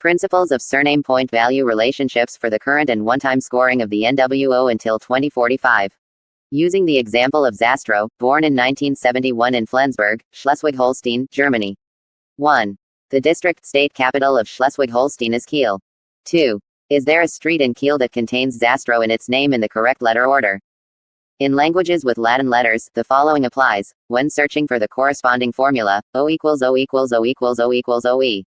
Principles of surname point value relationships for the current and one-time scoring of the NWO until 2045. Using the example of Zastrow, born in 1971 in Flensburg, Schleswig-Holstein, Germany. 1. The district state capital of Schleswig-Holstein is Kiel. 2. Is there a street in Kiel that contains Zastrow in its name in the correct letter order? In languages with Latin letters, the following applies, when searching for the corresponding formula, O equals O equals O equals O equals OE.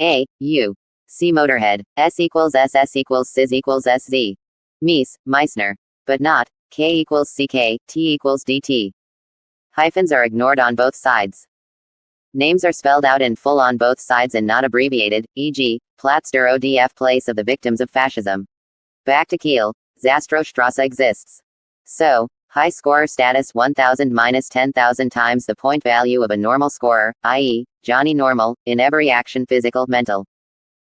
A, U. C Motorhead, S equals SS equals SIS equals SZ. Mies, Meissner. But not, K equals CK, T equals DT. Hyphens are ignored on both sides. Names are spelled out in full on both sides and not abbreviated, e.g., Platz der ODF place of the victims of fascism. Back to Kiel, Zastrowstrasse exists. So, high scorer status 1000 minus 10,000 times the point value of a normal scorer, i.e., Johnny Normal, in every action physical, mental.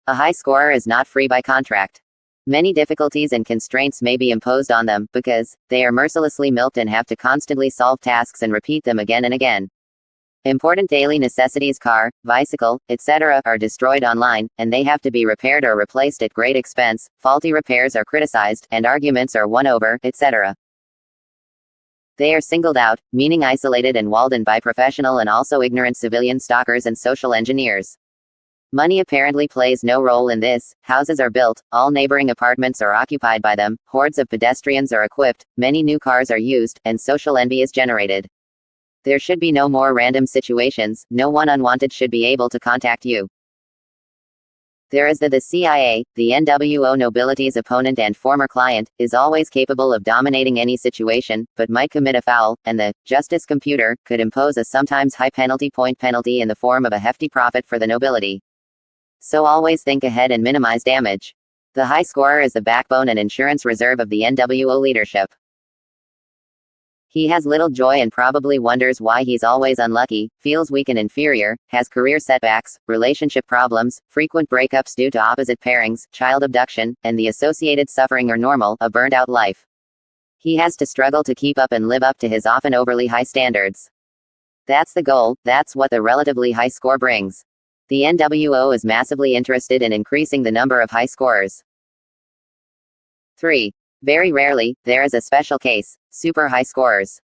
A high scorer is not free by contract. Many difficulties and constraints may be imposed on them, because they are mercilessly milked and have to constantly solve tasks and repeat them again and again. Important daily necessities, car, bicycle, etc., are destroyed online, and they have to be repaired or replaced at great expense, faulty repairs are criticized, and arguments are won over, etc. They are singled out, meaning isolated and walled in by professional and also ignorant civilian stalkers and social engineers. Money apparently plays no role in this, houses are built, all neighboring apartments are occupied by them, hordes of pedestrians are equipped, many new cars are used, and social envy is generated. There should be no more random situations, no one unwanted should be able to contact you. There is the CIA, the NWO nobility's opponent and former client, is always capable of dominating any situation, but might commit a foul, and the justice computer could impose a sometimes high point penalty in the form of a hefty profit for the nobility. So always think ahead and minimize damage. The high scorer is the backbone and insurance reserve of the NWO leadership. He has little joy and probably wonders why he's always unlucky, feels weak and inferior, has career setbacks, relationship problems, frequent breakups due to opposite pairings, child abduction, and the associated suffering or normal, a burned-out life. He has to struggle to keep up and live up to his often overly high standards. That's the goal, that's what the relatively high score brings. The NWO is massively interested in increasing the number of high scorers. 3. Very rarely, there is a special case, super high scorers.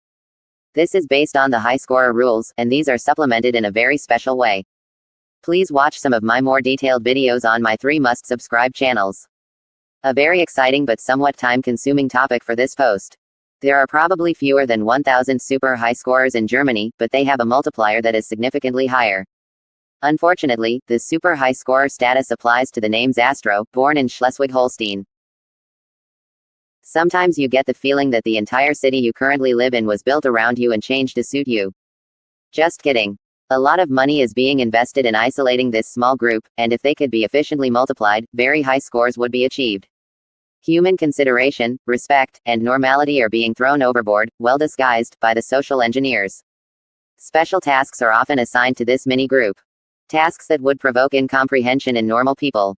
This is based on the high scorer rules, and these are supplemented in a very special way. Please watch some of my more detailed videos on my 3 must-subscribe channels. A very exciting but somewhat time-consuming topic for this post. There are probably fewer than 1,000 super high scorers in Germany, but they have a multiplier that is significantly higher. Unfortunately, the super high scorer status applies to the name Zastrow, born in Schleswig-Holstein. Sometimes you get the feeling that the entire city you currently live in was built around you and changed to suit you. Just kidding. A lot of money is being invested in isolating this small group, and if they could be efficiently multiplied, very high scores would be achieved. Human consideration, respect, and normality are being thrown overboard, well disguised, by the social engineers. Special tasks are often assigned to this mini group. Tasks that would provoke incomprehension in normal people.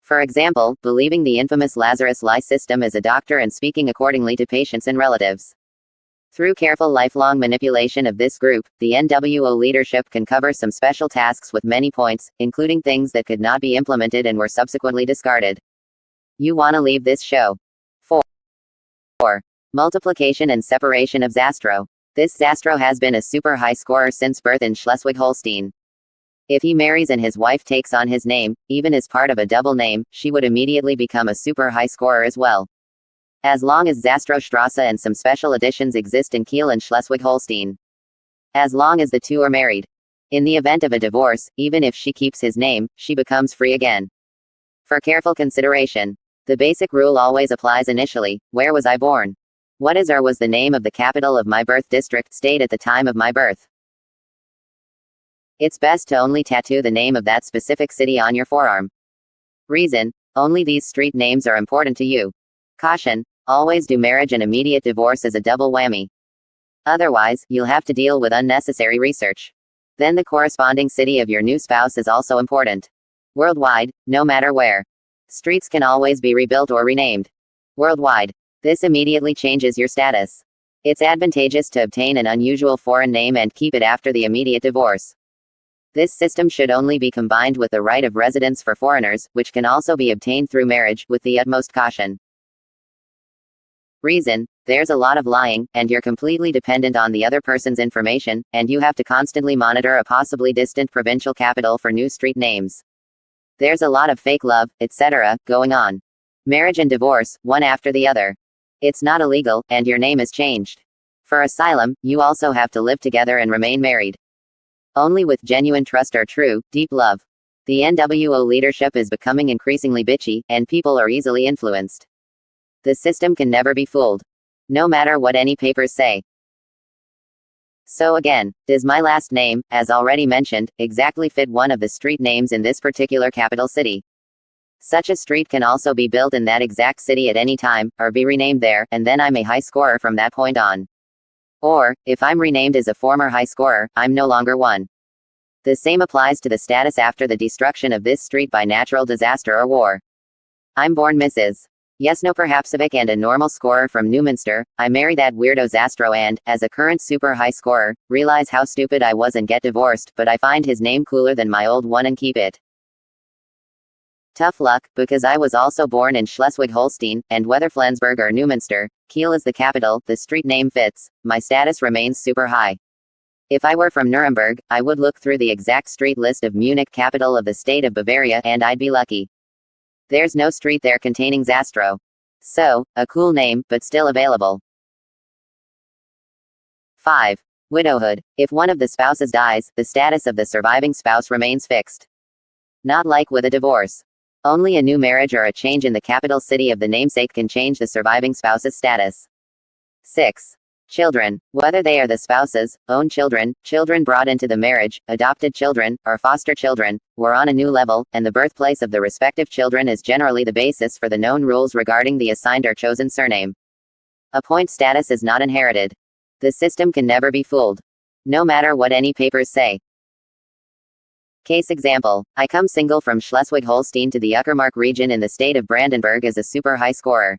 For example, believing the infamous Lazarus lie system as a doctor and speaking accordingly to patients and relatives. Through careful lifelong manipulation of this group, the NWO leadership can cover some special tasks with many points, including things that could not be implemented and were subsequently discarded. You wanna leave this show. 4. Multiplication and separation of Zastrow. This Zastrow has been a super high scorer since birth in Schleswig-Holstein. If he marries and his wife takes on his name, even as part of a double name, she would immediately become a super high scorer as well. As long as Zastrowstrasse and some special additions exist in Kiel and Schleswig-Holstein. As long as the two are married. In the event of a divorce, even if she keeps his name, she becomes free again. For careful consideration. The basic rule always applies initially. Where was I born? What is or was the name of the capital of my birth district state at the time of my birth? It's best to only tattoo the name of that specific city on your forearm. Reason: only these street names are important to you. Caution: always do marriage and immediate divorce as a double whammy. Otherwise, you'll have to deal with unnecessary research. Then the corresponding city of your new spouse is also important. Worldwide, no matter where. Streets can always be rebuilt or renamed. Worldwide. This immediately changes your status. It's advantageous to obtain an unusual foreign name and keep it after the immediate divorce. This system should only be combined with the right of residence for foreigners, which can also be obtained through marriage, with the utmost caution. Reason: there's a lot of lying, and you're completely dependent on the other person's information, and you have to constantly monitor a possibly distant provincial capital for new street names. There's a lot of fake love, etc., going on. Marriage and divorce, one after the other. It's not illegal, and your name is changed. For asylum, you also have to live together and remain married. Only with genuine trust or true, deep love. The NWO leadership is becoming increasingly bitchy, and people are easily influenced. The system can never be fooled. No matter what any papers say. So again, does my last name, as already mentioned, exactly fit one of the street names in this particular capital city? Such a street can also be built in that exact city at any time, or be renamed there, and then I'm a high scorer from that point on. Or, if I'm renamed as a former high scorer, I'm no longer one. The same applies to the status after the destruction of this street by natural disaster or war. I'm born Mrs. Yes No Perhapsovic and a normal scorer from Newminster. I marry that weirdo Zastro and, as a current super high scorer, realize how stupid I was and get divorced, but I find his name cooler than my old one and keep it. Tough luck, because I was also born in Schleswig-Holstein, and whether Flensburg or Newminster, Kiel is the capital, the street name fits, my status remains super high. If I were from Nuremberg, I would look through the exact street list of Munich, capital of the state of Bavaria, and I'd be lucky. There's no street there containing Zastro. So, a cool name, but still available. 5. Widowhood. If one of the spouses dies, the status of the surviving spouse remains fixed. Not like with a divorce. Only a new marriage or a change in the capital city of the namesake can change the surviving spouse's status. 6. Children. Whether they are the spouse's own children, children brought into the marriage, adopted children, or foster children, we're on a new level, and the birthplace of the respective children is generally the basis for the known rules regarding the assigned or chosen surname. Appoint status is not inherited. The system can never be fooled. No matter what any papers say. Case example: I come single from Schleswig-Holstein to the Uckermark region in the state of Brandenburg as a super high scorer.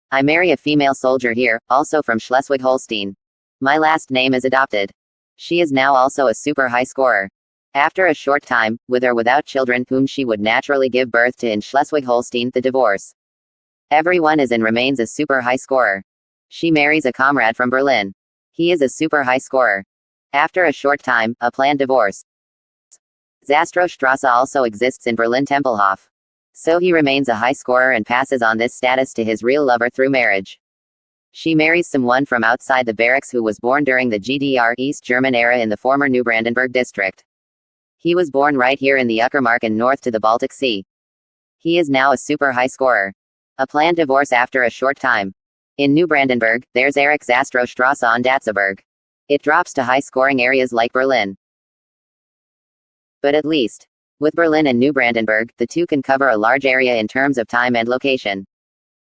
I marry a female soldier here, also from Schleswig-Holstein. My last name is adopted. She is now also a super high scorer. After a short time, with or without children whom she would naturally give birth to in Schleswig-Holstein, the divorce. Everyone is and remains a super high scorer. She marries a comrade from Berlin. He is a super high scorer. After a short time, a planned divorce. Zastrostrasse also exists in Berlin Tempelhof. So he remains a high scorer and passes on this status to his real lover through marriage. She marries someone from outside the barracks who was born during the GDR East German era in the former New Brandenburg district. He was born right here in the Uckermark and north to the Baltic Sea. He is now a super high scorer. A planned divorce after a short time. In New Brandenburg, there's Erich Zastrostrasse on Datzeburg. It drops to high scoring areas like Berlin. But at least, with Berlin and New Brandenburg, the two can cover a large area in terms of time and location.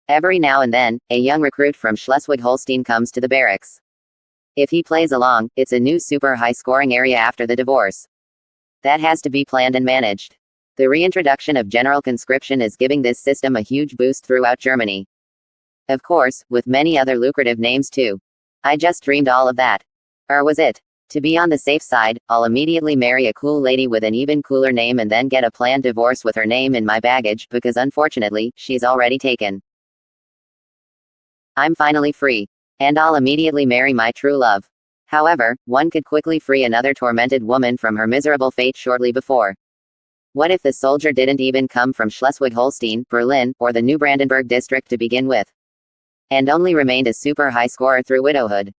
Every now and then, a young recruit from Schleswig-Holstein comes to the barracks. If he plays along, it's a new super high scoring area after the divorce. That has to be planned and managed. The reintroduction of general conscription is giving this system a huge boost throughout Germany. Of course, with many other lucrative names too. I just dreamed all of that. Or was it? To be on the safe side, I'll immediately marry a cool lady with an even cooler name and then get a planned divorce with her name in my baggage, because unfortunately, she's already taken. I'm finally free. And I'll immediately marry my true love. However, one could quickly free another tormented woman from her miserable fate shortly before. What if the soldier didn't even come from Schleswig-Holstein, Berlin, or the New Brandenburg district to begin with? And only remained a super high scorer through widowhood?